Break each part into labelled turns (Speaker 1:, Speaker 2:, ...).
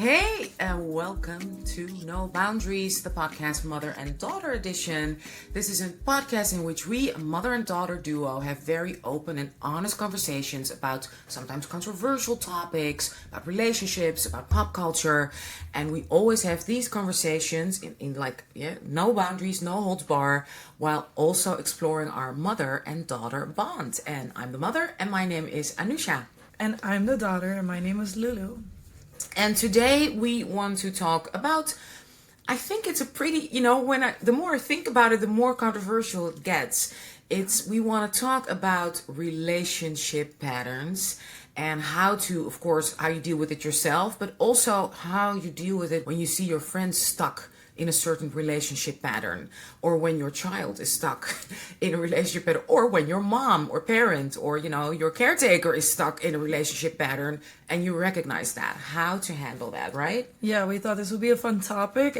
Speaker 1: Hey, and welcome to No Boundaries, the podcast Mother and Daughter Edition. This is a podcast in which we, a mother and daughter duo, have very open and honest conversations about sometimes controversial topics, about relationships, about pop culture. And we always have these conversations in no boundaries, no holds bar, while also exploring our mother and daughter bond. And I'm the mother, and my name is Anusha.
Speaker 2: And I'm the daughter, and my name is Lulu.
Speaker 1: And today we want to talk about, I think it's a pretty, the more I think about it, the more controversial it gets. We want to talk about relationship patterns and how you deal with it yourself, but also how you deal with it when you see your friends stuck in a certain relationship pattern, or when your child is stuck in a relationship pattern, or when your mom or parent or your caretaker is stuck in a relationship pattern and you recognize that, how to handle that, right?
Speaker 2: Yeah, we thought this would be a fun topic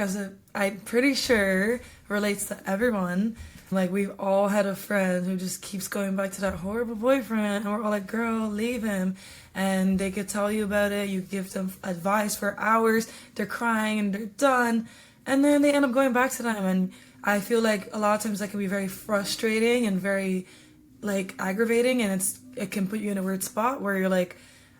Speaker 2: I'm pretty sure relates to everyone. Like, we've all had a friend who just keeps going back to that horrible boyfriend, and we're all like, girl, leave him. And they could tell you about it, you give them advice for hours, they're crying and they're done. And then they end up going back to them. And I feel like a lot of times that can be very frustrating and very, aggravating. And it can put you in a weird spot where you're like,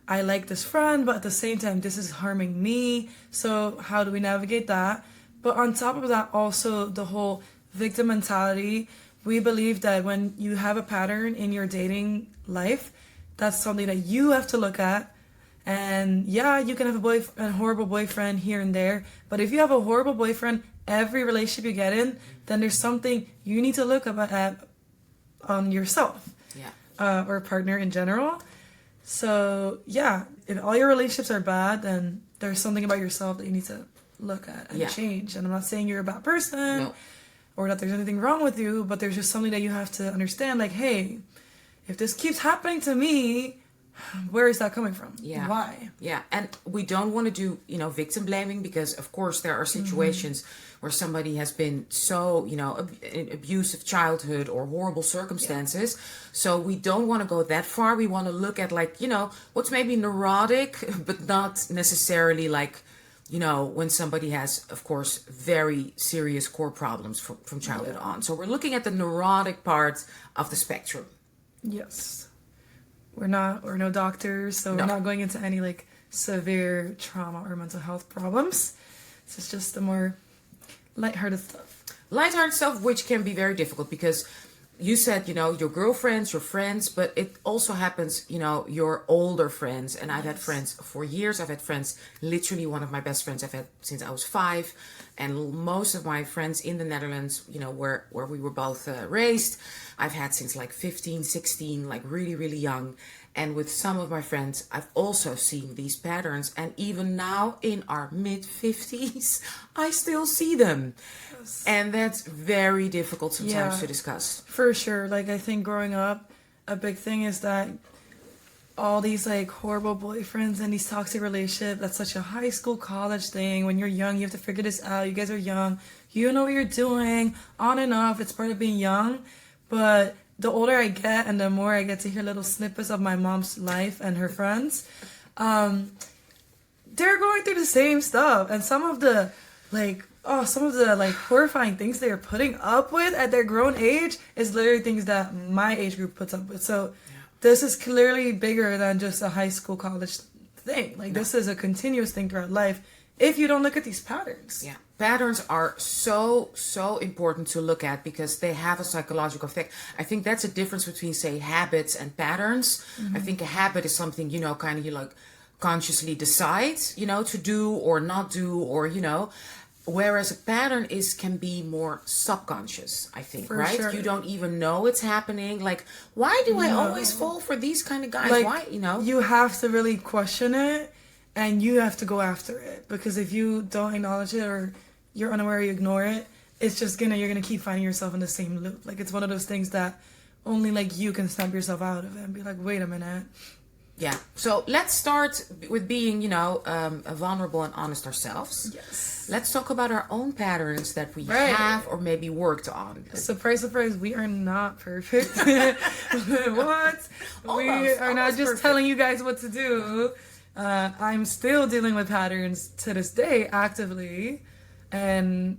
Speaker 2: I like this friend, but at the same time, this is harming me. So how do we navigate that? But on top of that, also the whole victim mentality. We believe that when you have a pattern in your dating life, that's something that you have to look at. And yeah, you can have a horrible boyfriend here and there, but if you have a horrible boyfriend every relationship you get in, then there's something you need to look at on yourself, or partner in general. So yeah, if all your relationships are bad, then there's something about yourself that you need to look at and change. And I'm not saying you're a bad person or that there's anything wrong with you, but there's just something that you have to understand. Like, hey, if this keeps happening to me, where is that coming from?
Speaker 1: Yeah.
Speaker 2: Why?
Speaker 1: Yeah. And we don't want to do, victim blaming, because of course there are situations where somebody has been so, an abusive childhood or horrible circumstances. Yeah. So we don't want to go that far. We want to look at what's maybe neurotic, but not necessarily when somebody has, of course, very serious core problems from childhood on. So we're looking at the neurotic part of the spectrum.
Speaker 2: Yes. We're no doctors, so we're not going into any severe trauma or mental health problems. So it's just the more lighthearted stuff.
Speaker 1: Lighthearted stuff, which can be very difficult because you said, your girlfriends, your friends, but it also happens, your older friends. And I've had friends for years. I've had friends, literally one of my best friends I've had since I was 5. And most of my friends in the Netherlands, where we were both raised, I've had since 15, 16, really, really young. And with some of my friends, I've also seen these patterns. And even now in our mid-50s, I still see them. Yes. And that's very difficult sometimes to discuss.
Speaker 2: For sure. I think growing up, a big thing is that all these horrible boyfriends and these toxic relationships, that's such a high school, college thing. When you're young, you have to figure this out. You guys are young. You know what you're doing. On and off. It's part of being young. But the older I get and the more I get to hear little snippets of my mom's life and her friends, they're going through the same stuff. And some of the horrifying things they are putting up with at their grown age is literally things that my age group puts up with. So this is clearly bigger than just a high school, college thing. This is a continuous thing throughout life if you don't look at these patterns.
Speaker 1: Yeah. Patterns are so, so important to look at because they have a psychological effect. I think that's a difference between, say, habits and patterns. Mm-hmm. I think a habit is something, you consciously decide, to do or not do, or, whereas a pattern can be more subconscious, I think, right? Sure. You don't even know it's happening. Why do I always fall for these kind of guys? Why,
Speaker 2: You have to really question it and you have to go after it, because if you don't acknowledge it or you're unaware, you ignore it, it's just you're gonna keep finding yourself in the same loop. It's one of those things that only you can snap yourself out of it and be like, wait a minute.
Speaker 1: Yeah. So let's start with being, vulnerable and honest ourselves.
Speaker 2: Yes.
Speaker 1: Let's talk about our own patterns that we have or maybe worked on.
Speaker 2: Surprise, surprise, we are not perfect. What? We are not just telling you guys what to do. I'm still dealing with patterns to this day actively, and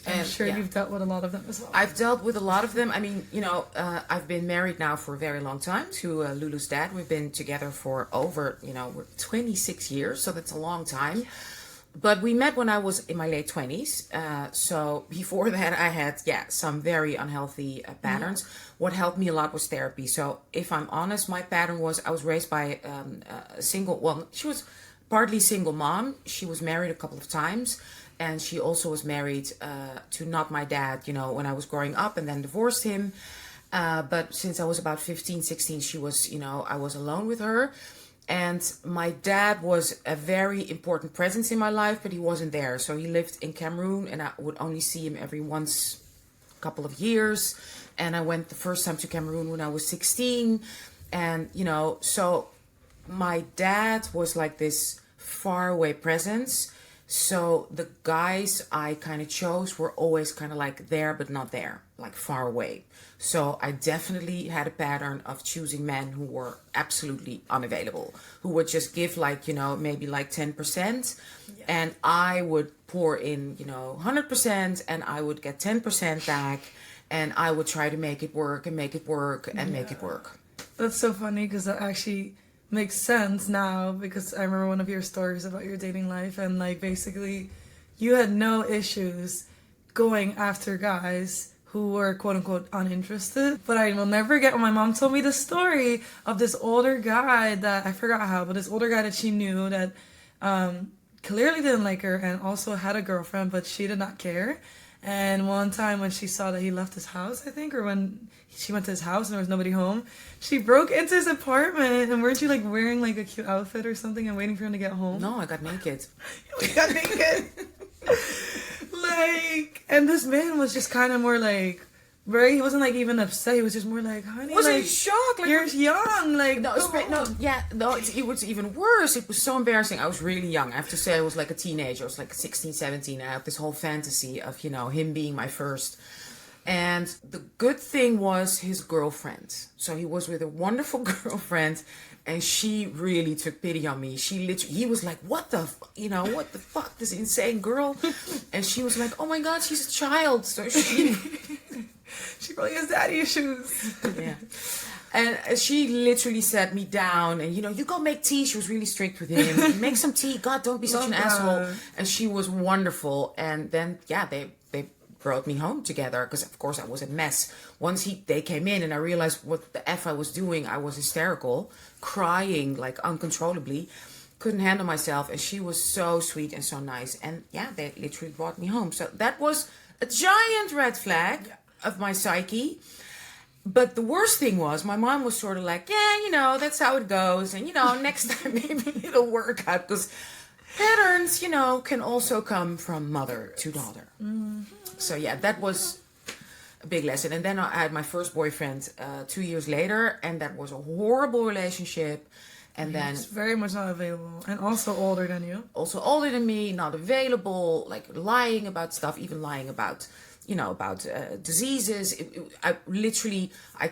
Speaker 2: I'm
Speaker 1: And,
Speaker 2: sure
Speaker 1: yeah.
Speaker 2: you've dealt with a lot of them as well.
Speaker 1: I've dealt with a lot of them. I mean, I've been married now for a very long time to Lulu's dad. We've been together for over, we're 26 years, so that's a long time. But we met when I was in my late 20s. So before that, I had, some very unhealthy patterns. What helped me a lot was therapy. So if I'm honest, my pattern was I was raised by a single, well, she was partly single mom. She was married a couple of times. And she also was married to not my dad, when I was growing up, and then divorced him. But since I was about 15, 16, she was, I was alone with her. And my dad was a very important presence in my life, but he wasn't there. So he lived in Cameroon, and I would only see him every once a couple of years. And I went the first time to Cameroon when I was 16. And, so my dad was like this faraway presence. So the guys I kind of chose were always kind of like there, but not there, like far away. So I definitely had a pattern of choosing men who were absolutely unavailable, who would just give like, maybe like 10%. Yeah. And I would pour in, 100%, and I would get 10% back, and I would try to make it work and make it work and make it work.
Speaker 2: That's so funny because that actually makes sense now, because I remember one of your stories about your dating life, and like basically you had no issues going after guys who were quote unquote uninterested. But I will never forget when my mom told me the story of this older guy that I forgot how, but this older guy that she knew that clearly didn't like her and also had a girlfriend, but she did not care. And one time when she saw that he left his house, I think, or when she went to his house and there was nobody home, she broke into his apartment. And weren't you like wearing like a cute outfit or something and waiting for him to get home?
Speaker 1: No, I got naked.
Speaker 2: We got naked. Like, and this man was just kind of more like, he wasn't like even upset. He was just more like, honey,
Speaker 1: was
Speaker 2: like,
Speaker 1: in shock. Like,
Speaker 2: you're young. Like,
Speaker 1: no, it was even worse. It was so embarrassing. I was really young. I have to say, I was like a teenager. I was like 16, 17. I had this whole fantasy of, him being my first. And the good thing was his girlfriend. So he was with a wonderful girlfriend, and she really took pity on me. He was like, what the fuck, this insane girl? And she was like, oh my God, she's a child. So she
Speaker 2: probably has daddy issues.
Speaker 1: Yeah. And she literally sat me down and, you go make tea. She was really strict with him. Make some tea. God, don't be such an asshole. And she was wonderful. And then, they brought me home together, because of course I was a mess. Once they came in and I realized what the F I was doing, I was hysterical, crying like uncontrollably, couldn't handle myself. And she was so sweet and so nice. And they literally brought me home. So that was a giant red flag of my psyche. But the worst thing was, my mom was sort of like, that's how it goes. And, next time maybe it'll work out. Because patterns, can also come from mother to daughter. Mm-hmm. So, that was a big lesson. And then I had my first boyfriend 2 years later. And that was a horrible relationship. And then
Speaker 2: it's very much not available. And also older than you.
Speaker 1: Also older than me, not available, like lying about stuff, even lying about diseases. It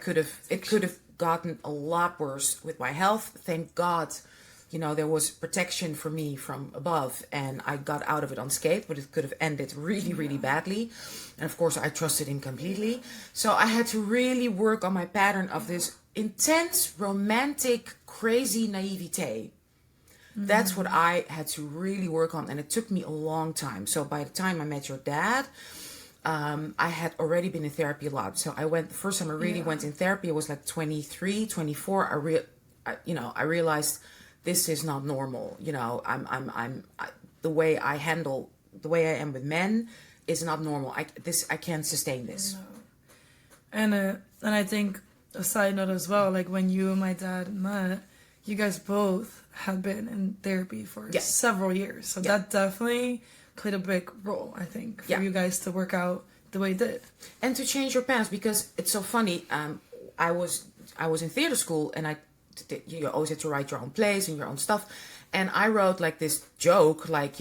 Speaker 1: could have gotten a lot worse with my health. Thank God, there was protection for me from above, and I got out of it unscathed, but it could have ended really, really badly. And of course, I trusted him completely. So I had to really work on my pattern of this intense, romantic, crazy naivete. That's what I had to really work on, and it took me a long time. So by the time I met your dad, I had already been in therapy a lot. So the first time I really went in therapy, I was like 23, 24. I realized this is not normal. The way I am with men is not normal. I can't sustain this.
Speaker 2: No. And I think a side note as well, like when you and my dad met, you guys both had been in therapy for several years. So that definitely played a big role, I think, for you guys to work out the way it did.
Speaker 1: And to change your past, because it's so funny. I was in theater school, and you always had to write your own plays and your own stuff. And I wrote like this joke, like,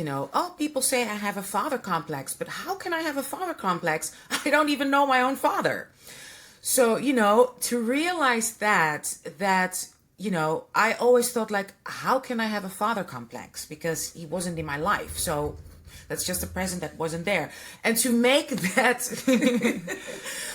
Speaker 1: people say I have a father complex, but how can I have a father complex? I don't even know my own father. So, to realize that I always thought like, how can I have a father complex? Because he wasn't in my life. So that's just a present that wasn't there. And to make that,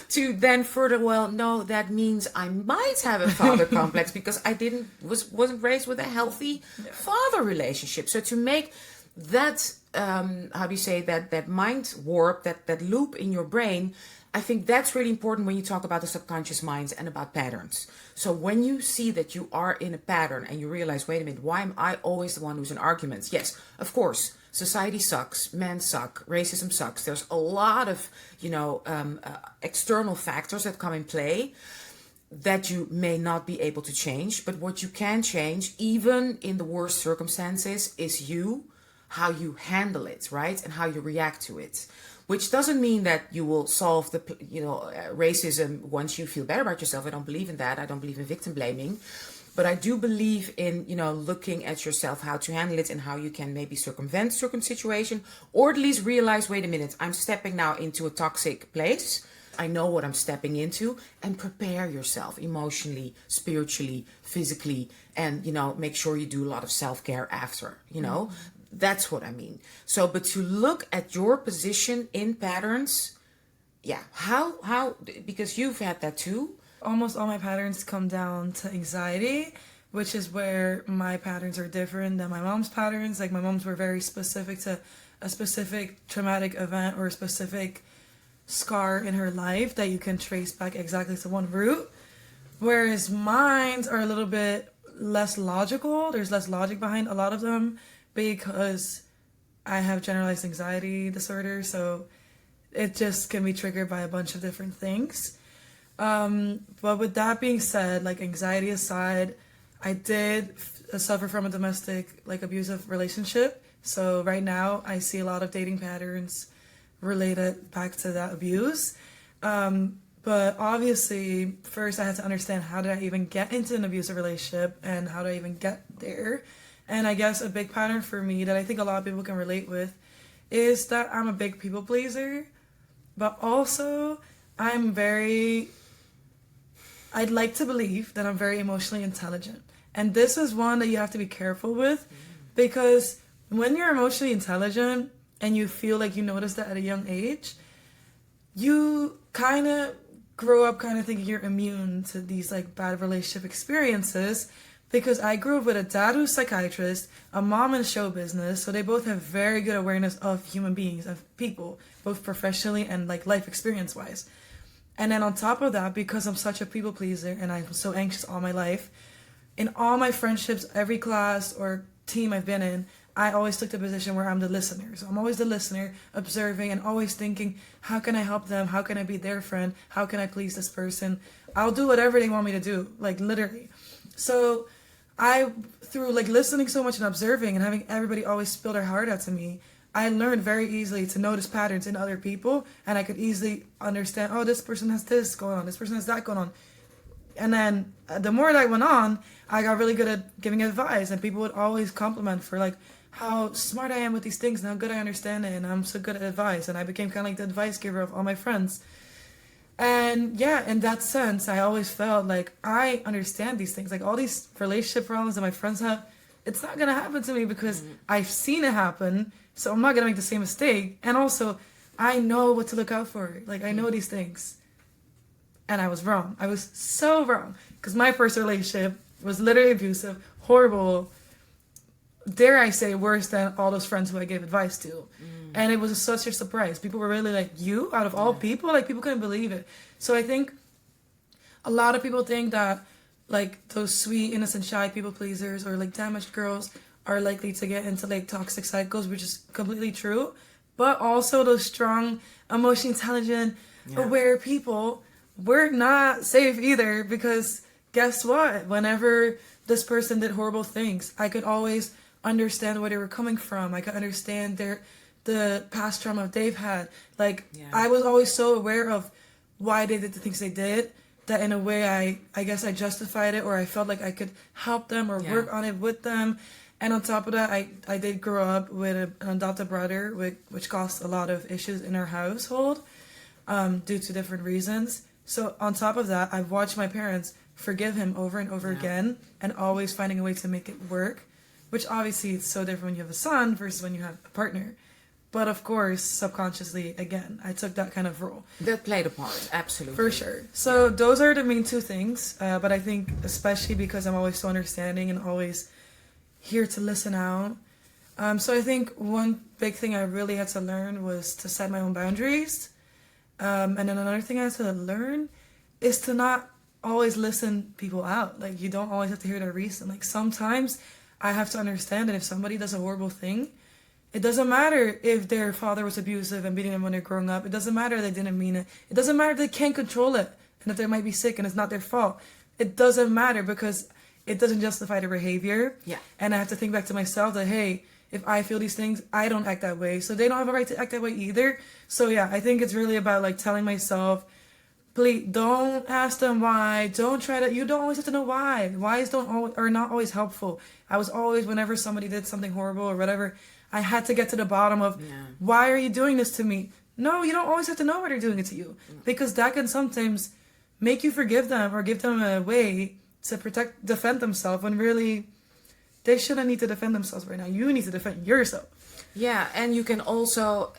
Speaker 1: to then further, well, no, that means I might have a father complex because I wasn't raised with a healthy father relationship. So to make that, how do you say, that mind warp, that loop in your brain, I think that's really important when you talk about the subconscious minds and about patterns. So when you see that you are in a pattern and you realize, wait a minute, why am I always the one who's in arguments? Yes, of course, society sucks, men suck, racism sucks. There's a lot of, external factors that come in play that you may not be able to change. But what you can change, even in the worst circumstances, is how you handle it, right? And how you react to it. Which doesn't mean that you will solve the, racism once you feel better about yourself. I don't believe in that. I don't believe in victim blaming. But I do believe in, looking at yourself, how to handle it and how you can maybe circumvent certain situation, or at least realize, wait a minute, I'm stepping now into a toxic place. I know what I'm stepping into, and prepare yourself emotionally, spiritually, physically, and, make sure you do a lot of self-care after, That's what I mean. So, but to look at your position in patterns, how, because you've had that too.
Speaker 2: Almost all my patterns come down to anxiety, which is where my patterns are different than my mom's patterns. Like my mom's were very specific to a specific traumatic event or a specific scar in her life that you can trace back exactly to one root. Whereas mine are a little bit less logical. There's less logic behind a lot of them, because I have generalized anxiety disorder, so it just can be triggered by a bunch of different things. But with that being said, like anxiety aside, I did suffer from a domestic, like abusive relationship. So right now I see a lot of dating patterns related back to that abuse. But obviously, first I had to understand, how did I even get into an abusive relationship and how did I even get there? And I guess a big pattern for me that I think a lot of people can relate with is that I'm a big people pleaser, but also I'd like to believe that I'm very emotionally intelligent. And this is one that you have to be careful with, because when you're emotionally intelligent and you feel like you notice that at a young age, you kind of grow up kind of thinking you're immune to these like bad relationship experiences. Because I grew up with a dad who's a psychiatrist, a mom in show business, so they both have very good awareness of human beings, of people, both professionally and like life experience wise. And then on top of that, because I'm such a people pleaser and I'm so anxious all my life, in all my friendships, every class or team I've been in, I always took the position where I'm the listener. So I'm always the listener, observing and always thinking, how can I help them? How can I be their friend? How can I please this person? I'll do whatever they want me to do, like literally. So through like listening so much and observing and having everybody always spill their heart out to me, I learned very easily to notice patterns in other people, and I could easily understand, oh, this person has this going on, this person has that going on. And then the more that I went on, I got really good at giving advice, and people would always compliment for like how smart I am with these things and how good I understand it, and I'm so good at advice, and I became kind of like the advice giver of all my friends. And yeah, in that sense, I always felt like I understand these things. Like all these relationship problems that my friends have, it's not going to happen to me because I've seen it happen. So I'm not going to make the same mistake. And also, I know what to look out for. Like I know these things. And I was wrong. I was so wrong. Because my first relationship was literally abusive, horrible, dare I say, worse than all those friends who I gave advice to. And it was such a surprise. People were really like, you? Out of all people? Like, people couldn't believe it. So I think a lot of people think that, like, those sweet, innocent, shy people pleasers or, like, damaged girls are likely to get into, like, toxic cycles, which is completely true. But also those strong, emotionally intelligent, aware people, we're not safe either, because guess what? Whenever this person did horrible things, I could always understand where they were coming from. I could understand the past trauma they've had. Like, I was always so aware of why they did the things they did, that in a way I guess I justified it, or I felt like I could help them or work on it with them. And on top of that, I did grow up with an adopted brother, which caused a lot of issues in our household due to different reasons. So on top of that, I've watched my parents forgive him over and over again, and always finding a way to make it work, which obviously it's so different when you have a son versus when you have a partner. But of course, subconsciously, again, I took that kind of role.
Speaker 1: That played a part, absolutely.
Speaker 2: For sure. So those are the main two things. But I think especially because I'm always so understanding and always here to listen out. So I think one big thing I really had to learn was to set my own boundaries. And then another thing I had to learn is to not always listen people out. Like, you don't always have to hear their reason. Like, sometimes I have to understand that if somebody does a horrible thing, it doesn't matter if their father was abusive and beating them when they're growing up. It doesn't matter they didn't mean it. It doesn't matter if they can't control it and that they might be sick and it's not their fault. It doesn't matter because it doesn't justify their behavior.
Speaker 1: Yeah.
Speaker 2: And I have to think back to myself that, hey, if I feel these things, I don't act that way. So they don't have a right to act that way either. So yeah, I think it's really about like telling myself, please don't ask them why. Don't try to, you don't always have to know why. Whys are not always helpful. I was always, whenever somebody did something horrible or whatever, I had to get to the bottom of, why are you doing this to me? No, you don't always have to know why they're doing it to you. Because that can sometimes make you forgive them or give them a way to defend themselves when really they shouldn't need to defend themselves right now. You need to defend yourself.
Speaker 1: Yeah, and you can also,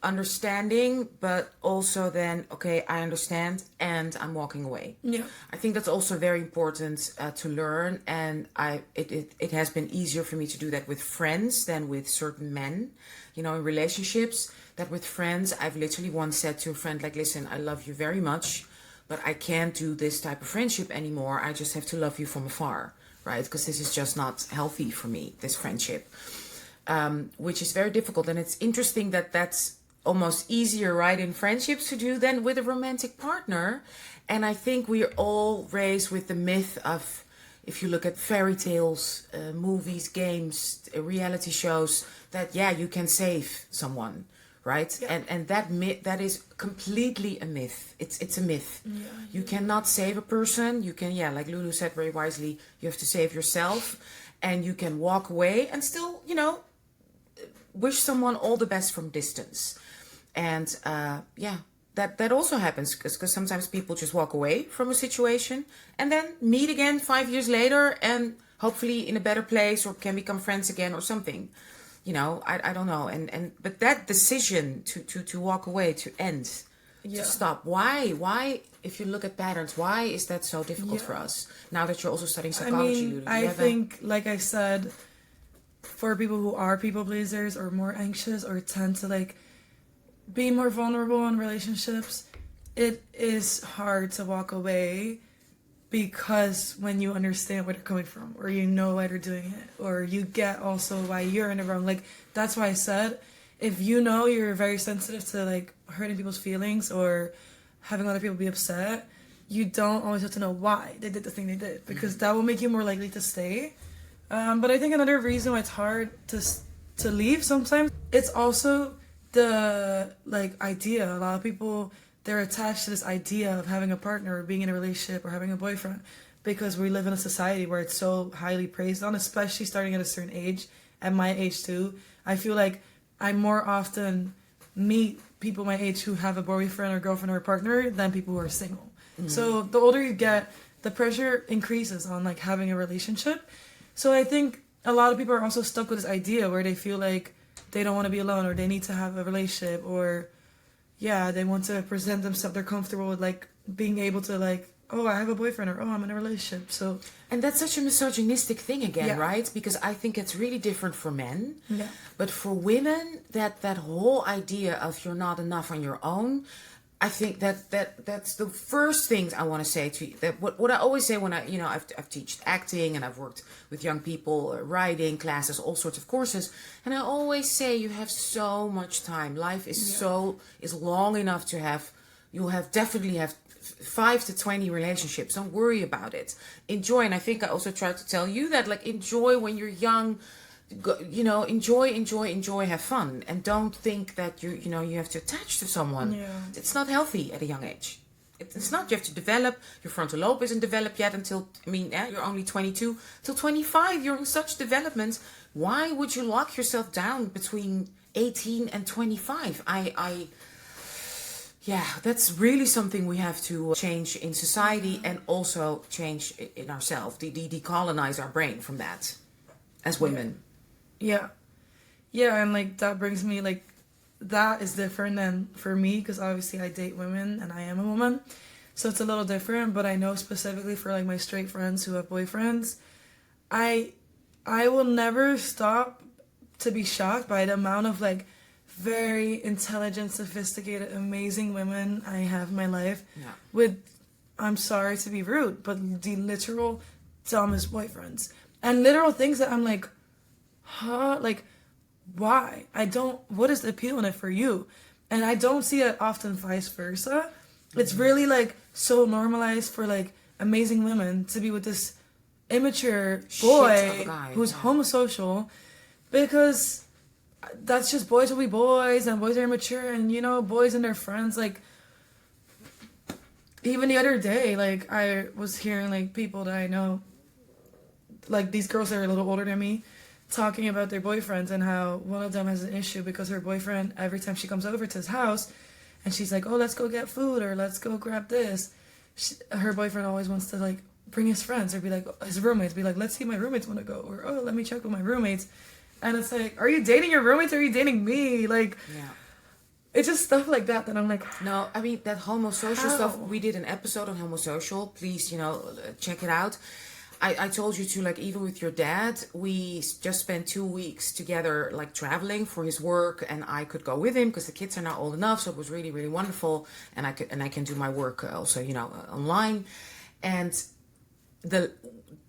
Speaker 1: understanding, but also then, okay, I understand and I'm walking away.
Speaker 2: Yeah.
Speaker 1: I think that's also very important to learn, and it has been easier for me to do that with friends than with certain men, in relationships. That with friends, I've literally once said to a friend, like, listen, I love you very much, but I can't do this type of friendship anymore. I just have to love you from afar, right? Because this is just not healthy for me, this friendship, which is very difficult. And it's interesting that that's almost easier, right, in friendships to do than with a romantic partner. And I think we're all raised with the myth of, if you look at fairy tales, movies, games, reality shows, that you can save someone, right?
Speaker 2: Yeah.
Speaker 1: And that myth, that is completely a myth. It's a myth. You cannot save a person. You can, like Lulu said very wisely, you have to save yourself, and you can walk away and still, wish someone all the best from distance. And that also happens because sometimes people just walk away from a situation and then meet again 5 years later and hopefully in a better place, or can become friends again or something. I don't know. But that decision to walk away, to end, to stop. Why, if you look at patterns, why is that so difficult for us? Now that you're also studying psychology, Lulu,
Speaker 2: I think, like I said, for people who are people pleasers or more anxious or tend to like be more vulnerable in relationships, it is hard to walk away, because when you understand where they're coming from, or you know why they're doing it, or you get also why you're in the wrong. Like, that's why I said, if you know you're very sensitive to like hurting people's feelings or having other people be upset, you don't always have to know why they did the thing they did, because that will make you more likely to stay. But I think another reason why it's hard to leave sometimes, it's also the like idea. A lot of people, they're attached to this idea of having a partner or being in a relationship or having a boyfriend, because we live in a society where it's so highly praised on, especially starting at a certain age. At my age too, I feel like I more often meet people my age who have a boyfriend or girlfriend or a partner than people who are single. So the older you get, the pressure increases on like having a relationship. So I think a lot of people are also stuck with this idea where they feel like they don't want to be alone, or they need to have a relationship, or they want to present themselves, they're comfortable with like being able to like, oh, I have a boyfriend, or oh, I'm in a relationship. So,
Speaker 1: and that's such a misogynistic thing again, right? Because I think it's really different for men, but for women, that whole idea of you're not enough on your own, I think that's the first things I want to say to you. That what I always say when I've taught acting, and I've worked with young people, writing classes, all sorts of courses, and I always say you have so much time. Life is is long enough to have. You'll definitely have 5 to 20 relationships. Don't worry about it. Enjoy, and I think I also tried to tell you that, like, enjoy when you're young. Enjoy, have fun, and don't think that you have to attach to someone. It's not healthy at a young age. It's not. You have to develop. Your frontal lobe isn't developed yet until, you're only 22. Till 25, you're in such development. Why would you lock yourself down between 18 and 25? Yeah, that's really something we have to change in society and also change in ourselves. Decolonize our brain from that as women.
Speaker 2: Yeah. Yeah, and like that brings me like that is different than for me because obviously I date women and I am a woman. So it's a little different, but I know specifically for like my straight friends who have boyfriends, I I will never stop to be shocked by the amount of like very intelligent, sophisticated, amazing women I have in my life
Speaker 1: Yeah.
Speaker 2: with, I'm sorry to be rude, but the literal dumbest boyfriends. And literal things that I'm like, huh? Like, why? I don't, what is the appeal in it for you? And I don't see it often vice versa. It's really like so normalized for like amazing women to be with this immature
Speaker 1: Shit
Speaker 2: boy
Speaker 1: of a guy,
Speaker 2: who's
Speaker 1: yeah.
Speaker 2: homosocial because that's just boys will be boys and boys are immature and you know boys and their friends like even the other day like I was hearing like people that I know like these girls that are a little older than me talking about their boyfriends and how one of them has an issue because her boyfriend every time she comes over to his house and she's like, oh, let's go get food or let's go grab this, her boyfriend always wants to like bring his friends or be like his roommates be like, let's see my roommates want to go, or oh, let me check with my roommates. And it's like, are you dating your roommates or are you dating me? Like,
Speaker 1: Yeah.
Speaker 2: it's just stuff like that that I'm like,
Speaker 1: No, I mean, that homosocial
Speaker 2: How?
Speaker 1: stuff, we did an episode on homosocial. Please, check it out. I told you to, like, even with your dad, we just spent 2 weeks together, like, traveling for his work, and I could go with him because the kids are now old enough, so it was really, really wonderful. And I can do my work also, online. And the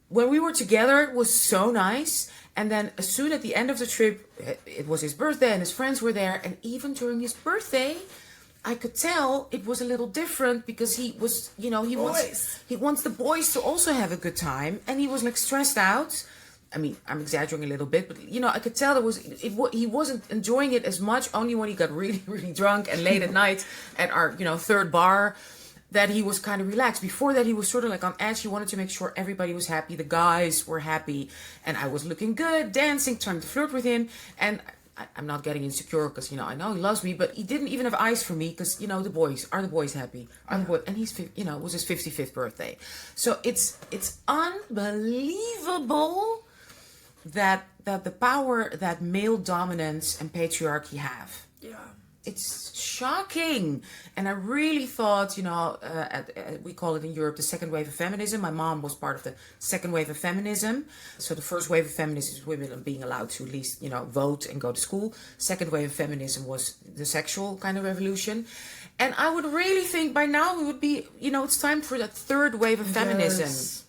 Speaker 1: when we were together, it was so nice. And then as soon at the end of the trip, it was his birthday and his friends were there. And even during his birthday, I could tell it was a little different because he was, he wants the boys to also have a good time. And he was like stressed out. I mean, I'm exaggerating a little bit, but I could tell he wasn't enjoying it as much. Only when he got really, really drunk and late at night at our, third bar, that he was kind of relaxed. Before that, he was sort of like on edge. He wanted to make sure everybody was happy. The guys were happy. And I was looking good, dancing, trying to flirt with him. And I'm not getting insecure because, I know he loves me. But he didn't even have eyes for me because, the boys. Are the boys happy? Are the boys? And he's, it was his 55th birthday. So it's unbelievable that the power that male dominance and patriarchy have.
Speaker 2: yeah,
Speaker 1: It's shocking. And I really thought, we call it in Europe the second wave of feminism. My mom was part of the second wave of feminism. So the first wave of feminism is women being allowed to at least, vote and go to school. Second wave of feminism was the sexual kind of revolution. And I would really think by now it would be, it's time for that third wave of feminism.
Speaker 2: Yes.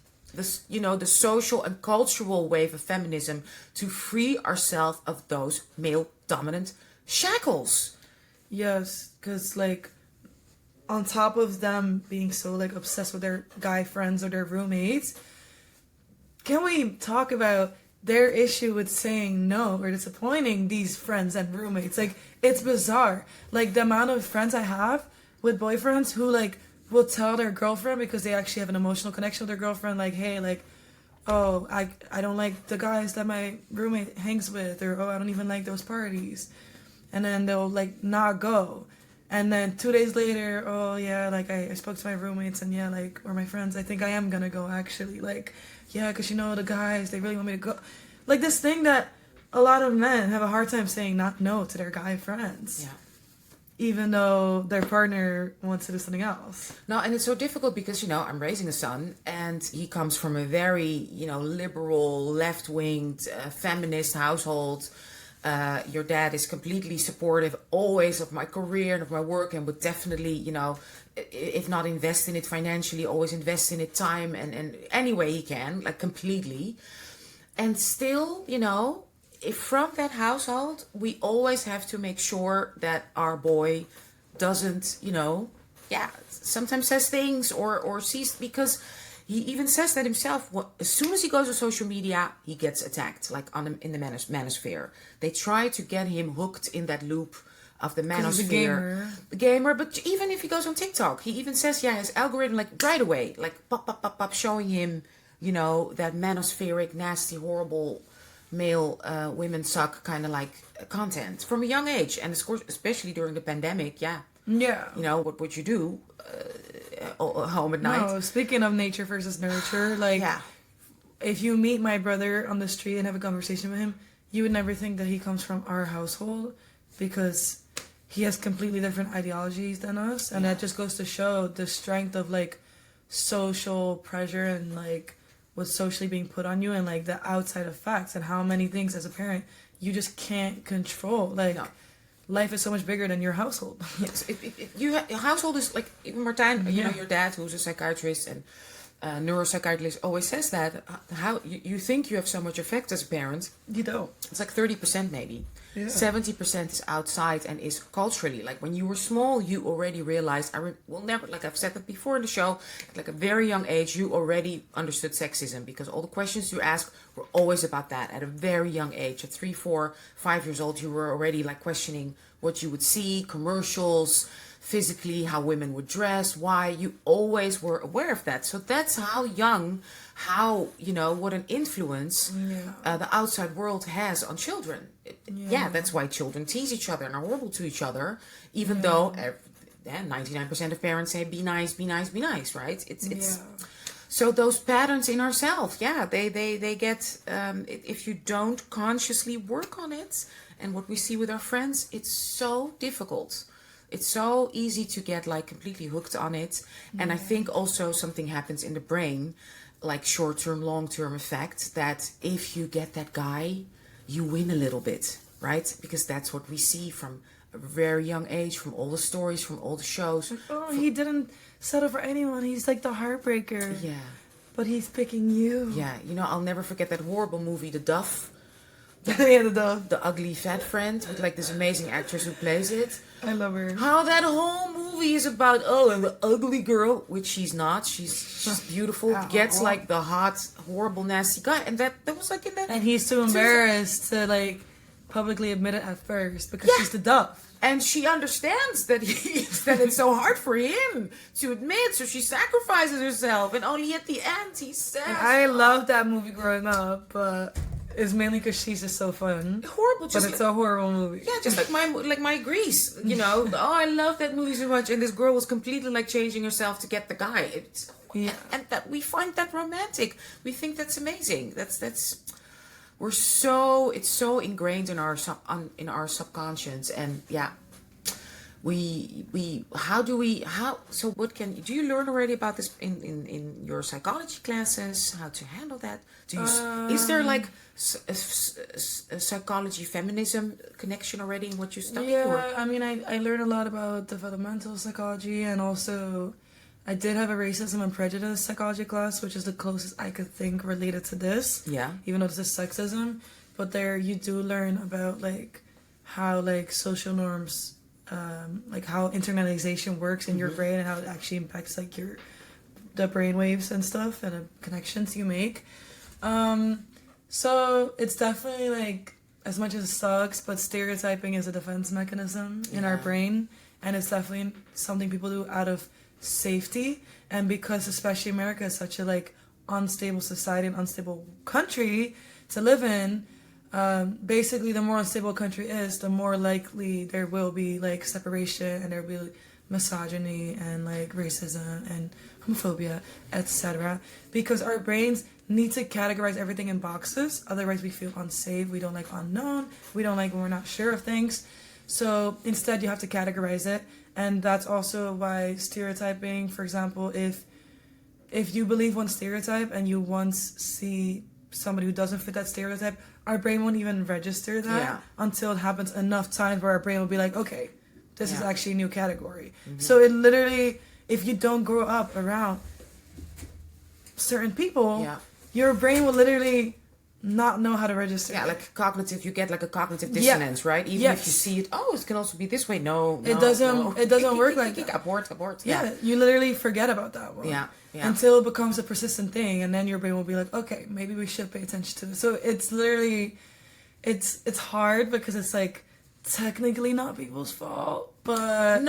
Speaker 1: The social and cultural wave of feminism to free ourselves of those male dominant shackles.
Speaker 2: Yes, because like on top of them being so like obsessed with their guy friends or their roommates, can we talk about their issue with saying no or disappointing these friends and roommates? Like, it's bizarre. Like, the amount of friends I have with boyfriends who like will tell their girlfriend because they actually have an emotional connection with their girlfriend, like, hey, like, oh, I don't like the guys that my roommate hangs with, or oh, I don't even like those parties. And then they'll like not go. And then 2 days later, oh yeah, like I spoke to my roommates and yeah, like, or my friends, I think I am gonna go actually. Like, yeah, because the guys, they really want me to go. Like this thing that a lot of men have a hard time saying not no to their guy friends.
Speaker 1: Yeah.
Speaker 2: Even though their partner wants to do something else.
Speaker 1: No, and it's so difficult because, I'm raising a son and he comes from a very, liberal, left-winged, feminist household. Your dad is completely supportive always of my career and of my work and would definitely, if not invest in it financially, always invest in it time and any way he can, like completely. And still, if from that household, we always have to make sure that our boy doesn't, sometimes says things or sees, because he even says that himself. As soon as he goes to social media, he gets attacked, like in the manosphere. They try to get him hooked in that loop of the manosphere. The gamer. But even if he goes on TikTok, he even says, his algorithm, like right away, like pop, pop, pop, pop, showing him, that manospheric, nasty, horrible male women suck kind of like content from a young age. And of course, especially during the pandemic,
Speaker 2: Yeah.
Speaker 1: You know, what would you do home at night?
Speaker 2: No, speaking of nature versus nurture, like
Speaker 1: Yeah.
Speaker 2: if you meet my brother on the street and have a conversation with him, you would never think that he comes from our household because he has completely different ideologies than us, and that just goes to show the strength of like social pressure and like what's socially being put on you and like the outside effects and how many things as a parent you just can't control. Like
Speaker 1: No.
Speaker 2: life is so much bigger than your household.
Speaker 1: Yes, your household is like, even Martijn, you know,
Speaker 2: Yeah.
Speaker 1: your dad, who's a psychiatrist and neuropsychiatrist, always says that. How you think you have so much effect as a parent,
Speaker 2: You don't.
Speaker 1: it's like 30% maybe.
Speaker 2: Yeah.
Speaker 1: 70% is outside and is culturally. Like when you were small, you already realized, will never, like I've said that before in the show, at like a very young age, you already understood sexism because all the questions you asked were always about that. At a very young age, at 3, 4, 5 years old, you were already like questioning what you would see, commercials, physically, how women would dress, why. You always were aware of that. So that's how young, you know, what an influence the outside world has on children. That's why children tease each other and are horrible to each other, even though 99% of parents say be nice, be nice, be nice, right? It's so those patterns in ourselves, they get if you don't consciously work on it. And what we see with our friends, it's so difficult. It's so easy to get like completely hooked on it. And I think also something happens in the brain, like short-term, long-term effect, that if you get that guy, you win a little bit, right? Because that's what we see from a very young age, from all the stories, from all the shows.
Speaker 2: Oh, he didn't settle for anyone. He's like the heartbreaker.
Speaker 1: Yeah.
Speaker 2: But he's picking you.
Speaker 1: Yeah, you know, I'll never forget that horrible movie, The Duff.
Speaker 2: Yeah, the dog.
Speaker 1: The ugly fat friend with like this amazing actress who plays it.
Speaker 2: I love her.
Speaker 1: How that whole movie is about, and the ugly girl, which she's not, she's beautiful, gets like the hot, horrible, nasty guy, and that was like in that.
Speaker 2: And he's too embarrassed to like publicly admit it at first because she's the Duff.
Speaker 1: And she understands that that it's so hard for him to admit, so she sacrifices herself, and only at the end he says,
Speaker 2: And I loved that movie growing up, but it's mainly because she's just so fun.
Speaker 1: horrible,
Speaker 2: But
Speaker 1: just
Speaker 2: it's a horrible movie.
Speaker 1: yeah, just like my Grease, you know. Oh, I love that movie so much, and this girl was completely like changing herself to get the guy. And that we find that romantic. We think that's amazing. That's it's so ingrained in our subconscious, and so what do you learn already about this in your psychology classes, how to handle that? Is there like a psychology feminism connection already in what you study?
Speaker 2: Yeah, I mean, I learned a lot about developmental psychology, and also I did have a racism and prejudice psychology class, which is the closest I could think related to this.
Speaker 1: Yeah.
Speaker 2: Even though this is sexism, but there you do learn about like how like social norms, like how internalization works in your brain and how it actually impacts like the brain waves and stuff and the connections you make. So it's definitely like, as much as it sucks, but stereotyping is a defense mechanism in our brain, and it's definitely something people do out of safety. And because especially America is such a like unstable society and unstable country to live in, basically the more unstable a country is, the more likely there will be like separation, and there will be misogyny and like racism and homophobia, etc. Because our brains need to categorize everything in boxes, otherwise we feel unsafe, we don't like unknown, we don't like when we're not sure of things. So instead you have to categorize it. And that's also why stereotyping, for example, if you believe one stereotype and you once see somebody who doesn't fit that stereotype, our brain won't even register that until it happens enough times where our brain will be like, okay, this is actually a new category. So it literally, if you don't grow up around certain people, your brain will literally not know how to register.
Speaker 1: Yeah, like cognitive, you get like a cognitive dissonance, right? Even if you see it, it can also be this way. No,
Speaker 2: it doesn't work like that.
Speaker 1: Abort.
Speaker 2: Yeah, you literally forget about that one.
Speaker 1: Yeah.
Speaker 2: Until it becomes a persistent thing, and then your brain will be like, okay, maybe we should pay attention to it. So it's literally, it's hard because it's like technically not people's fault, but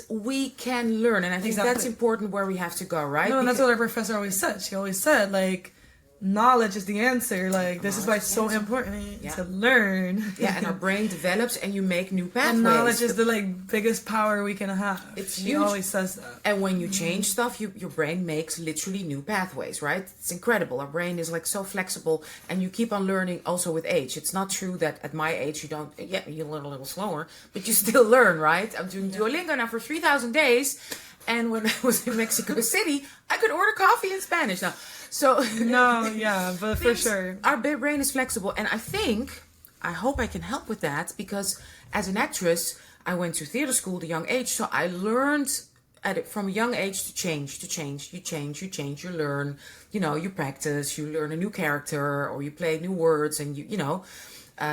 Speaker 1: we can learn, and I think that's important where we have to go, right?
Speaker 2: No, and that's what our professor always said. She always said like, knowledge is the answer. Like, this is why it's so important
Speaker 1: Yeah.
Speaker 2: to learn.
Speaker 1: Yeah, and our brain develops and you make new pathways.
Speaker 2: And knowledge is the like biggest power we can have.
Speaker 1: It's
Speaker 2: He
Speaker 1: huge.
Speaker 2: always says that.
Speaker 1: And when you change stuff, your brain makes literally new pathways, right? It's incredible. Our brain is like so flexible, and you keep on learning also with age. It's not true that at my age you don't, yeah, you learn a little slower, but you still learn, right? I'm doing Duolingo now for 3,000 days. And when I was in Mexico City, I could order coffee in Spanish now. So
Speaker 2: No, yeah, but for
Speaker 1: things-
Speaker 2: sure.
Speaker 1: Our brain is flexible, and I hope I can help with that, because as an actress, I went to theater school at a young age, so I learned from a young age to change. You learn, you practice, you learn a new character, or you play new words, and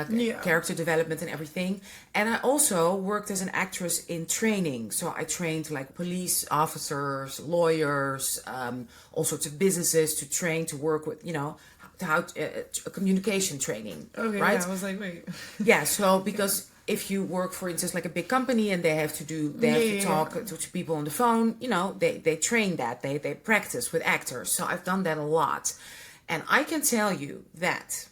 Speaker 2: Yeah.
Speaker 1: character development and everything. And I also worked as an actress in training. So I trained like police officers, lawyers, all sorts of businesses to train to work with, communication training.
Speaker 2: Okay,
Speaker 1: right?
Speaker 2: yeah, I was like, wait.
Speaker 1: Yeah, so because if you work, for instance, like a big company and they have to talk to people on the phone, they train that, they practice with actors. So I've done that a lot. And I can tell you that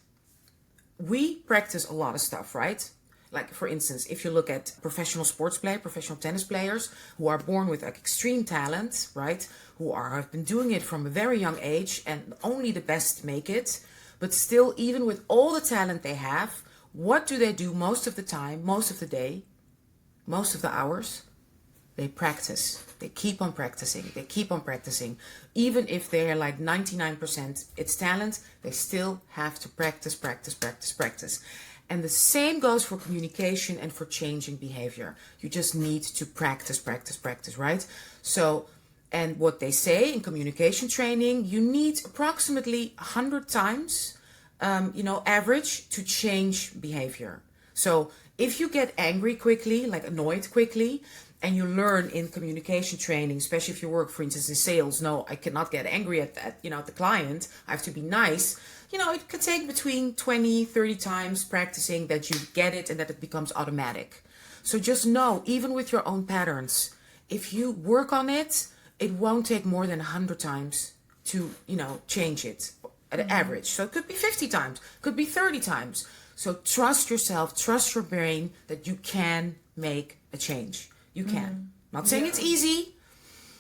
Speaker 1: we practice a lot of stuff, right? Like, for instance, if you look at professional tennis players who are born with like extreme talent, right? Who have been doing it from a very young age, and only the best make it. But still, even with all the talent they have, what do they do most of the time, most of the day, most of the hours? They practice. They keep on practicing. Even if they're like 99% it's talent, they still have to practice. And the same goes for communication and for changing behavior. You just need to practice, right? So, and what they say in communication training, you need approximately 100 times, average to change behavior. So if you get angry quickly, like annoyed quickly, and you learn in communication training, especially if you work, for instance, in sales, no, I cannot get angry at the client. I have to be nice. It could take between 20, 30 times practicing that you get it and that it becomes automatic. So just know, even with your own patterns, if you work on it, it won't take more than 100 times to, change it at an average. So it could be 50 times, could be 30 times. So trust yourself, trust your brain that you can make a change. You can. Not saying it's easy.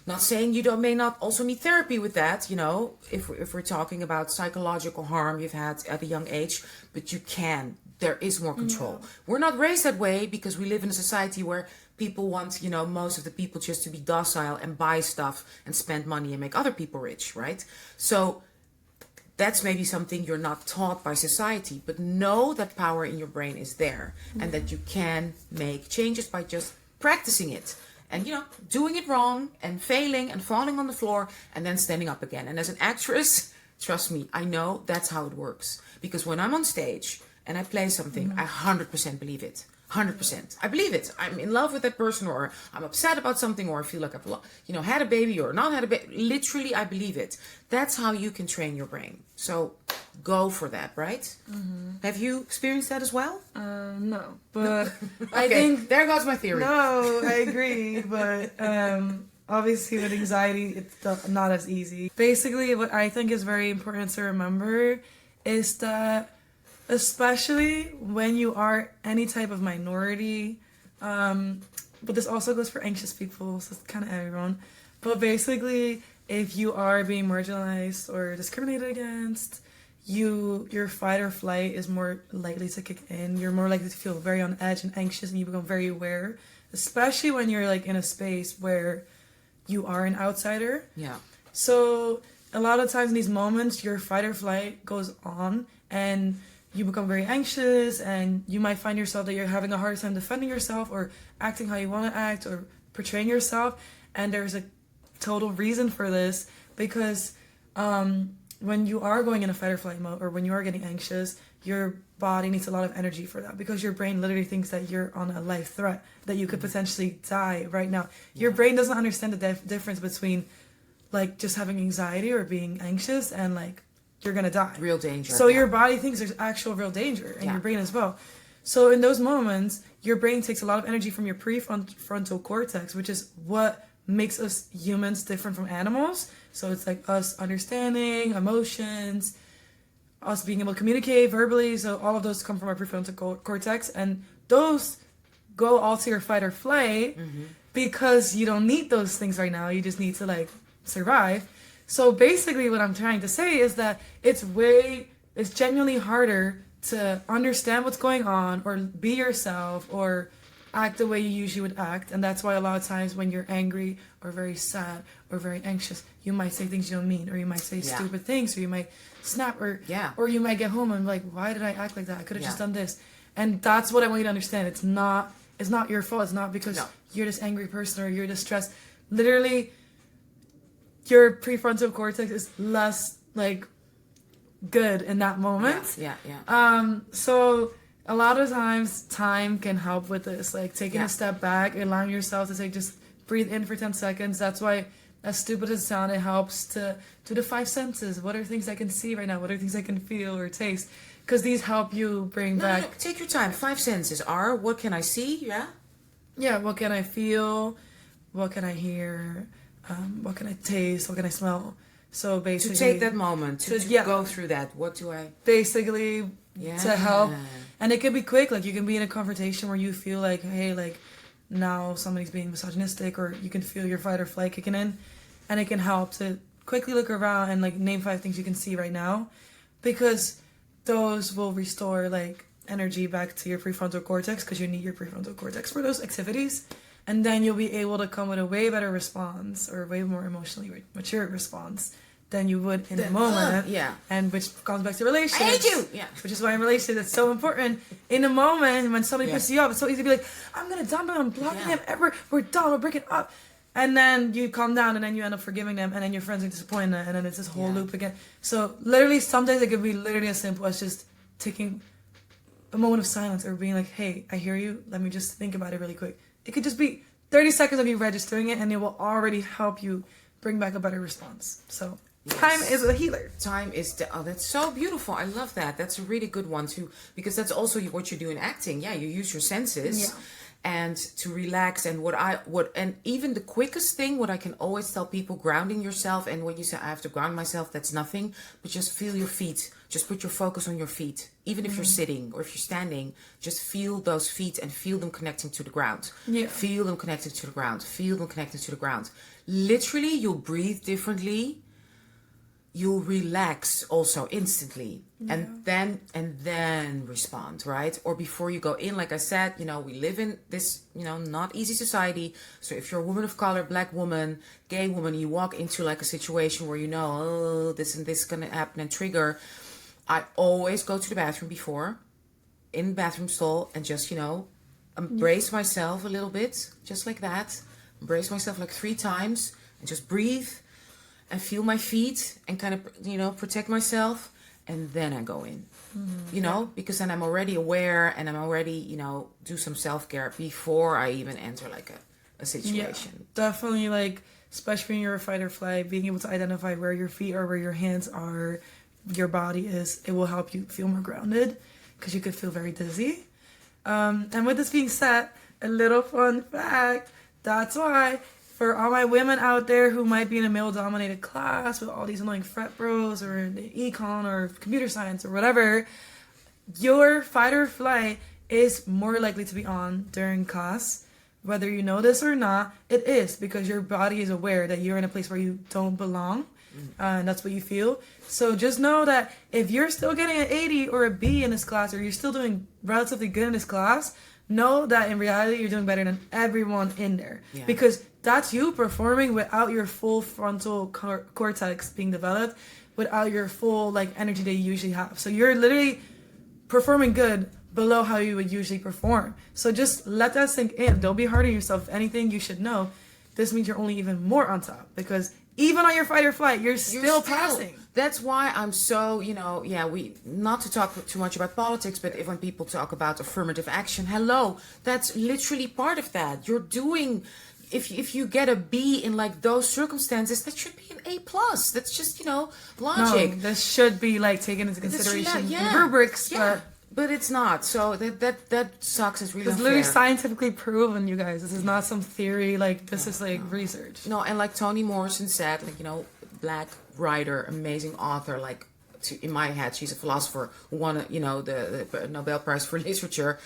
Speaker 1: Not saying you may not also need therapy with that, if we're talking about psychological harm you've had at a young age, but you can. There is more control. We're not raised that way because we live in a society where people want, most of the people just to be docile and buy stuff and spend money and make other people rich, right? So that's maybe something you're not taught by society, but know that power in your brain is there and that you can make changes by just practicing it and doing it wrong and failing and falling on the floor and then standing up again. And as an actress, trust me, I know that's how it works, because when I'm on stage and I play something, I 100% believe it. 100%. I believe it. I'm in love with that person, or I'm upset about something, or I feel like I've had a baby or not had a baby. Literally, I believe it. That's how you can train your brain. So go for that, right? Have you experienced that as well?
Speaker 2: No, but I
Speaker 1: Okay,
Speaker 2: think
Speaker 1: there goes my theory.
Speaker 2: no, I agree, but obviously with anxiety, it's not as easy. Basically, what I think is very important to remember is that, especially when you are any type of minority, but this also goes for anxious people, so it's kind of everyone. But basically, if you are being marginalized or discriminated against, your fight or flight is more likely to kick in. You're more likely to feel very on edge and anxious, and you become very aware, especially when you're like in a space where you are an outsider.
Speaker 1: Yeah.
Speaker 2: So a lot of times in these moments, your fight or flight goes on, and you become very anxious, and you might find yourself that you're having a hard time defending yourself or acting how you want to act or portraying yourself. And there's a total reason for this, because when you are going in a fight or flight mode, or when you are getting anxious, your body needs a lot of energy for that, because your brain literally thinks that you're on a life threat, that you could potentially die right now. Your brain doesn't understand the difference between like just having anxiety or being anxious and like you're gonna die.
Speaker 1: Real danger.
Speaker 2: So your body thinks there's actual real danger, and your brain as well. So in those moments, your brain takes a lot of energy from your prefrontal cortex, which is what makes us humans different from animals. So it's like us understanding emotions, us being able to communicate verbally. So all of those come from our prefrontal cortex, and those go all to your fight or flight because you don't need those things right now. You just need to like survive. So basically what I'm trying to say is that it's genuinely harder to understand what's going on or be yourself or act the way you usually would act. And that's why a lot of times when you're angry or very sad or very anxious, you might say things you don't mean, or you might say stupid things, or you might snap, or you might get home and be like, why did I act like that? I could have just done this. And that's what I want you to understand. It's not your fault. It's not because you're this angry person or you're distressed. Literally, your prefrontal cortex is less like good in that moment. So a lot of times time can help with this, like taking a step back, allowing yourself to say, just breathe in for 10 seconds. That's why, as stupid as it sounds, it helps to do the 5 senses. What are things I can see right now? What are things I can feel or taste? Because these help you bring back.
Speaker 1: No, take your time. 5 senses are: what can I see?
Speaker 2: Yeah, what can I feel? What can I hear? What can I taste? What can I smell? So basically,
Speaker 1: to take that moment to go through that. What do I
Speaker 2: basically to help? And it can be quick. Like you can be in a confrontation where you feel like, hey, like now somebody's being misogynistic, or you can feel your fight or flight kicking in, and it can help to quickly look around and like name 5 things you can see right now, because those will restore like energy back to your prefrontal cortex, because you need your prefrontal cortex for those activities. And then you'll be able to come with a way better response, or a way more emotionally mature response than you would in the moment. And which comes back to relationships.
Speaker 1: I hate you!
Speaker 2: Which is why in relationships it's so important. In the moment when somebody pisses you off, it's so easy to be like, I'm gonna dump him, I'm blocking him, we're done, we're breaking up. And then you calm down, and then you end up forgiving them, and then your friends are disappointed, and then it's this whole loop again. So literally, sometimes it could be literally as simple as just taking a moment of silence, or being like, hey, I hear you, let me just think about it really quick. It could just be 30 seconds of you registering it, and it will already help you bring back a better response. So time is a healer.
Speaker 1: Time is that's so beautiful. I love that. That's a really good one too, because that's also what you do in acting. You use your senses and to relax. And and even the quickest thing, what I can always tell people, grounding yourself. And when you say I have to ground myself, that's nothing, but just feel your feet. Just put your focus on your feet. Even if you're sitting or if you're standing, just feel those feet and feel them connecting to the ground. Feel them connected to the ground. Feel them connected to the ground. Literally, you'll breathe differently. You'll relax also instantly. And then respond, right? Or before you go in, like I said, we live in this, not easy society. So if you're a woman of color, black woman, gay woman, you walk into like a situation where this and this is gonna happen and trigger. I always go to the bathroom before, in the bathroom stall, and just, embrace myself a little bit, just like that. Embrace myself like 3 times, and just breathe and feel my feet and kind of, protect myself. And then I go in, because then I'm already aware, and I'm already, do some self-care before I even enter like a situation.
Speaker 2: Yeah, definitely, like, especially when you're a fight or flight, being able to identify where your feet are, where your hands are, your body is, it will help you feel more grounded, because you could feel very dizzy. And with this being said, a little fun fact, that's why for all my women out there who might be in a male-dominated class with all these annoying frat bros, or in the econ or computer science or whatever, your fight or flight is more likely to be on during class. Whether you know this or not, it is, because your body is aware that you're in a place where you don't belong. And that's what you feel. So just know that if you're still getting an 80 or a B in this class, or you're still doing relatively good in this class, know that in reality you're doing better than everyone in there. Because that's you performing without your full frontal cortex being developed, without your full like energy that you usually have. So you're literally performing good below how you would usually perform. So just let that sink in. Don't be hard on yourself. If anything, you should know this means you're only even more on top, because even on your fight or flight, you're still passing.
Speaker 1: That's why I'm so, we not to talk too much about politics, but when people talk about affirmative action, that's literally part of that. You're doing, if you get a B in like those circumstances, that should be an A+. That's just, logic.
Speaker 2: No, this should be like taken into consideration in rubrics,
Speaker 1: but it's not. So that sucks. It's really
Speaker 2: It's literally scientifically proven, you guys. This is not some theory. Like, this is like research.
Speaker 1: No, and like Toni Morrison said, like, black writer, amazing author, like in my head, she's a philosopher who won, the Nobel Prize for Literature.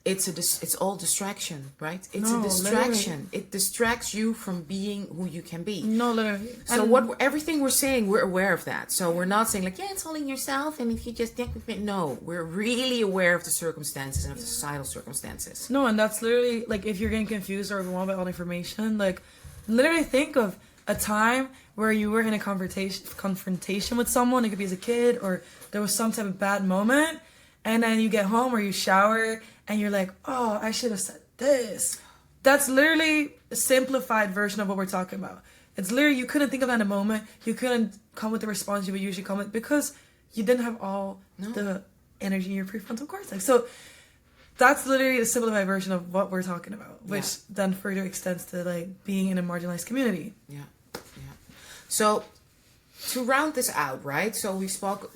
Speaker 1: It's all distraction, right? It's a distraction.
Speaker 2: Literally.
Speaker 1: It distracts you from being who you can be.
Speaker 2: No, literally.
Speaker 1: So everything we're saying, we're aware of that. So we're not saying like, yeah, it's all in yourself, and if you just think of it, no, we're really aware of the circumstances and of the societal circumstances.
Speaker 2: No, and that's literally like if you're getting confused or overwhelmed by all the information, like literally think of a time where you were in a confrontation with someone. It could be as a kid, or there was some type of bad moment, and then you get home or you shower and you're like, oh, I should have said this. That's literally a simplified version of what we're talking about. It's literally, you couldn't think of that in a moment. You couldn't come with the response you would usually come with because you didn't have all the energy in your prefrontal cortex. So that's literally a simplified version of what we're talking about, which then further extends to like being in a marginalized community.
Speaker 1: Yeah. So to round this out, right? So we spoke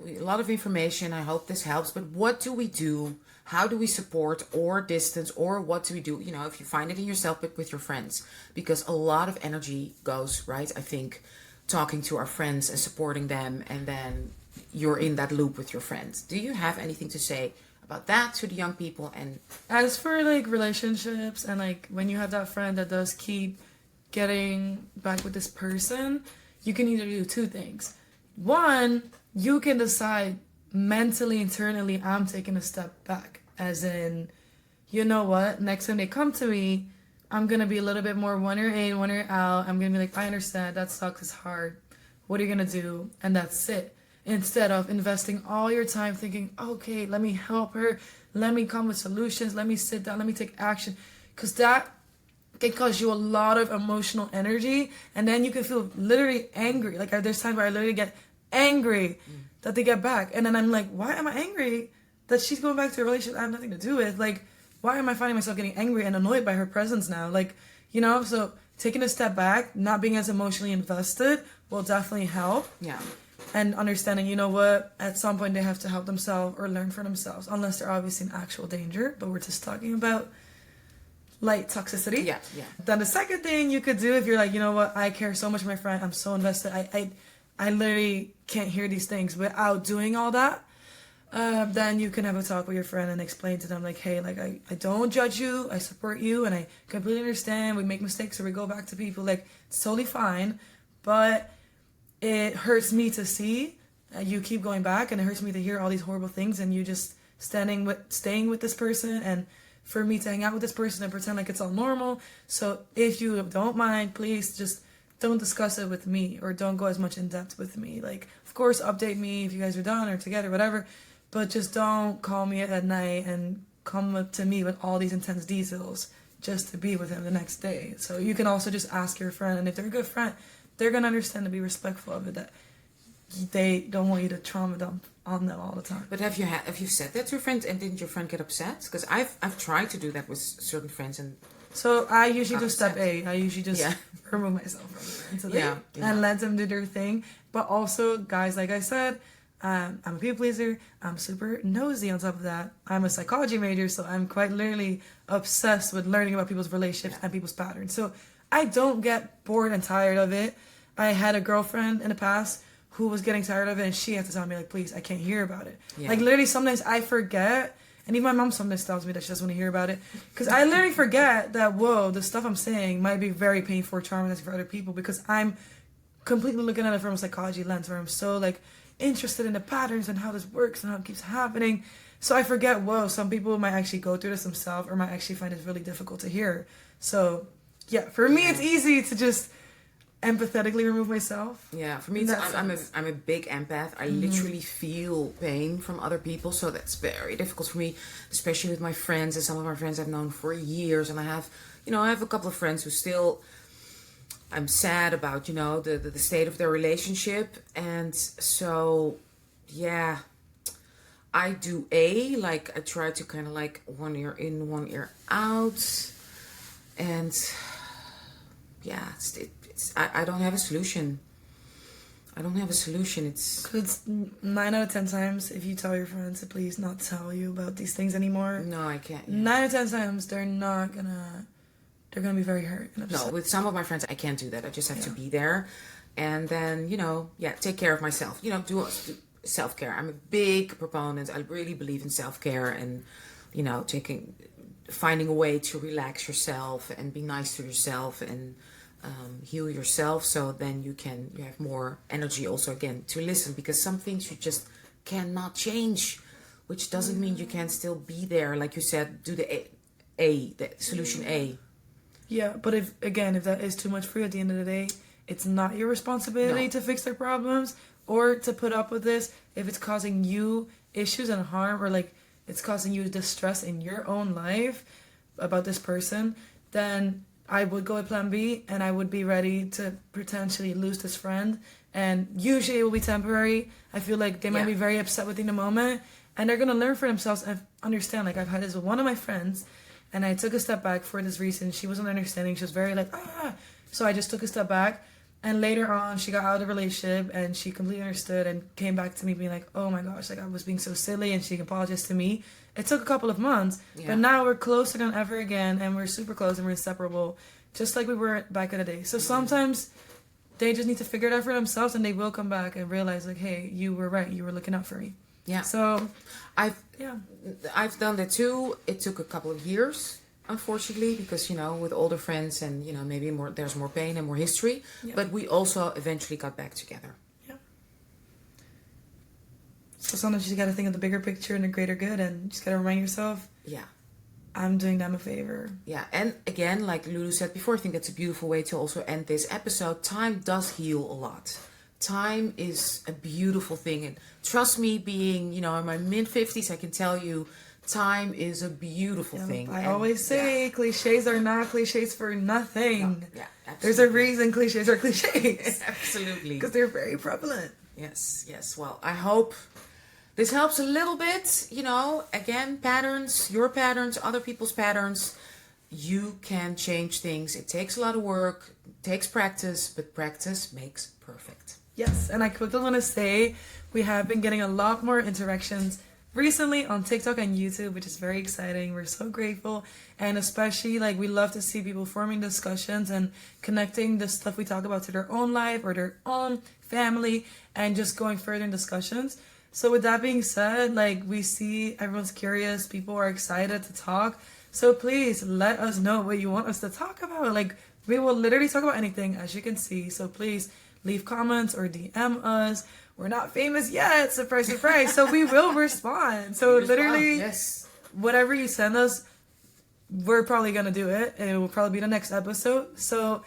Speaker 1: a lot of information. I hope this helps. But what do we do? How do we support or distance, or what do we do? If you find it in yourself, but with your friends, because a lot of energy goes, right? I think talking to our friends and supporting them, and then you're in that loop with your friends. Do you have anything to say about that to the young people? And
Speaker 2: as for like relationships, and like when you have that friend that does keep getting back with this person, you can either do two things. One, you can decide mentally, internally, I'm taking a step back. As in, you know what? Next time they come to me, I'm going to be a little bit more one ear in, one ear out. I'm going to be like, I understand. That sucks. It's hard. What are you going to do? And that's it. Instead of investing all your time thinking, okay, let me help her. Let me come with solutions. Let me sit down. Let me take action. Because that can cause you a lot of emotional energy. And then you can feel literally angry. Like there's times where I literally get angry that they get back. And then I'm like, why am I angry that she's going back to a relationship I have nothing to do with? Like, why am I finding myself getting angry and annoyed by her presence now? Like, so taking a step back, not being as emotionally invested will definitely help.
Speaker 1: Yeah.
Speaker 2: And understanding, you know what, at some point they have to help themselves or learn for themselves, unless they're obviously in actual danger. But we're just talking about light toxicity.
Speaker 1: Yeah.
Speaker 2: Then the second thing you could do, if you're like, you know what, I care so much for my friend, I'm so invested, I literally can't hear these things without doing all that, then you can have a talk with your friend and explain to them like, hey, like I don't judge you, I support you, and I completely understand we make mistakes or we go back to people, like it's totally fine, but it hurts me to see you keep going back, and it hurts me to hear all these horrible things, and you just staying with this person, and for me to hang out with this person and pretend like it's all normal. So if you don't mind, please just don't discuss it with me, or don't go as much in depth with me. Like, of course, update me if you guys are done or together, whatever, but just don't call me at night and come up to me with all these intense details just to be with him the next day. So you can also just ask your friend, and if they're a good friend, they're gonna understand to be respectful of it, that they don't want you to trauma dump on them all the time.
Speaker 1: But have you said that to your friend, and didn't your friend get upset? Because I've tried to do that with certain friends, and
Speaker 2: so I usually do step A. I usually just
Speaker 1: Yeah.
Speaker 2: remove myself from it. So
Speaker 1: Yeah.
Speaker 2: and let them do their thing. But also, guys, like I said, I'm a people pleaser. I'm super nosy on top of that. I'm a psychology major, so I'm quite literally obsessed with learning about people's relationships and people's patterns. So I don't get bored and tired of it. I had a girlfriend in the past who was getting tired of it, and she had to tell me, like, please, I can't hear about it.
Speaker 1: Yeah.
Speaker 2: Like, literally, sometimes I forget, and even my mom sometimes tells me that she doesn't want to hear about it, because I literally forget that, whoa, the stuff I'm saying might be very painful or traumatizing for other people, because I'm completely looking at it from a psychology lens, where I'm so, like, interested in the patterns and how this works and how it keeps happening. So I forget, whoa, some people might actually go through this themselves, or might actually find it really difficult to hear. So, yeah, for me, it's easy to just empathetically remove myself.
Speaker 1: Yeah, for me, I'm a big empath. I literally feel pain from other people, so that's very difficult for me, especially with my friends. And some of my friends I've known for years, and I have a couple of friends who still, I'm sad about, the state of their relationship. And so, yeah, I do I try to kind of like one ear in, one ear out, and yeah, I don't have a solution. It's
Speaker 2: Because 9 out of 10 times, if you tell your friends to please not tell you about these things anymore,
Speaker 1: no, I can't. Yeah.
Speaker 2: 9 out of 10 times they're gonna be very hurt and upset.
Speaker 1: No, with some of my friends, I can't do that. I just have to be there, and then take care of myself. self-care. I'm a big proponent. I really believe in self-care and, you know, finding a way to relax yourself and be nice to yourself and heal yourself. So then you have more energy also again to listen, because some things you just cannot change, which doesn't mean you can't still be there. Like you said, do the solution A.
Speaker 2: Yeah, but if that is too much for you at the end of the day, it's not your responsibility to fix their problems or to put up with this. If it's causing you issues and harm, or like it's causing you distress in your own life about this person, then I would go with plan B, and I would be ready to potentially lose this friend. And usually it will be temporary. I feel like they might be very upset within the moment, and they're going to learn for themselves and understand. Like, I've had this with one of my friends, and I took a step back for this reason. She wasn't understanding. She was very like, So I just took a step back. And later on, she got out of the relationship, and she completely understood and came back to me being like, oh my gosh, like I was being so silly, and she apologized to me. It took a couple of months, but now we're closer than ever again, and we're super close and we're inseparable, just like we were back in the day. So sometimes they just need to figure it out for themselves, and they will come back and realize like, hey, you were right. You were looking out for me. Yeah. So
Speaker 1: I've done that too. It took a couple of years, unfortunately, because, you know, with older friends and, you know, maybe there's more pain and more history, but we also eventually got back together.
Speaker 2: Yeah. So sometimes you just got to think of the bigger picture and the greater good, and you just got to remind yourself, I'm doing them a favor.
Speaker 1: Yeah. And again, like Lulu said before, I think that's a beautiful way to also end this episode. Time does heal a lot. Time is a beautiful thing. And trust me, being, you know, in my mid-50s, I can tell you, time is a beautiful thing.
Speaker 2: I always say cliches are not cliches for nothing.
Speaker 1: No,
Speaker 2: there's a reason cliches are cliches.
Speaker 1: Absolutely.
Speaker 2: Because they're very prevalent.
Speaker 1: Yes. Well, I hope this helps a little bit. You know, again, patterns, your patterns, other people's patterns. You can change things. It takes a lot of work, it takes practice, but practice makes perfect.
Speaker 2: Yes, and I quickly want to say we have been getting a lot more interactions recently on TikTok and YouTube, which is very exciting. We're so grateful, and especially like we love to see people forming discussions and connecting the stuff we talk about to their own life or their own family, and just going further in discussions. So with that being said, like we see everyone's curious, people are excited to talk. So please let us know what you want us to talk about. Like we will literally talk about anything, as you can see. So please leave comments or DM us. We're not famous yet, surprise, surprise. So we will respond. So literally, whatever you send us, we're probably gonna do it. It will probably be the next episode. So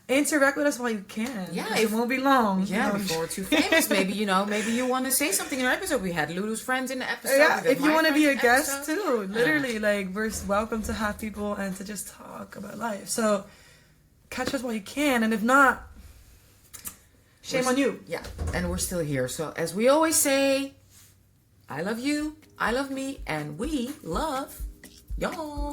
Speaker 2: interact with us while you can. Yeah, it won't be long.
Speaker 1: Yeah, before we're too famous, maybe you want to say something in our episode. We had Lulu's friends in the episode.
Speaker 2: Yeah, if you want to be a guest too, literally, like we're welcome to have people and to just talk about life. So catch us while you can, and if not, shame on you.
Speaker 1: Yeah, and we're still here. So as we always say, I love you, I love me, and we love y'all.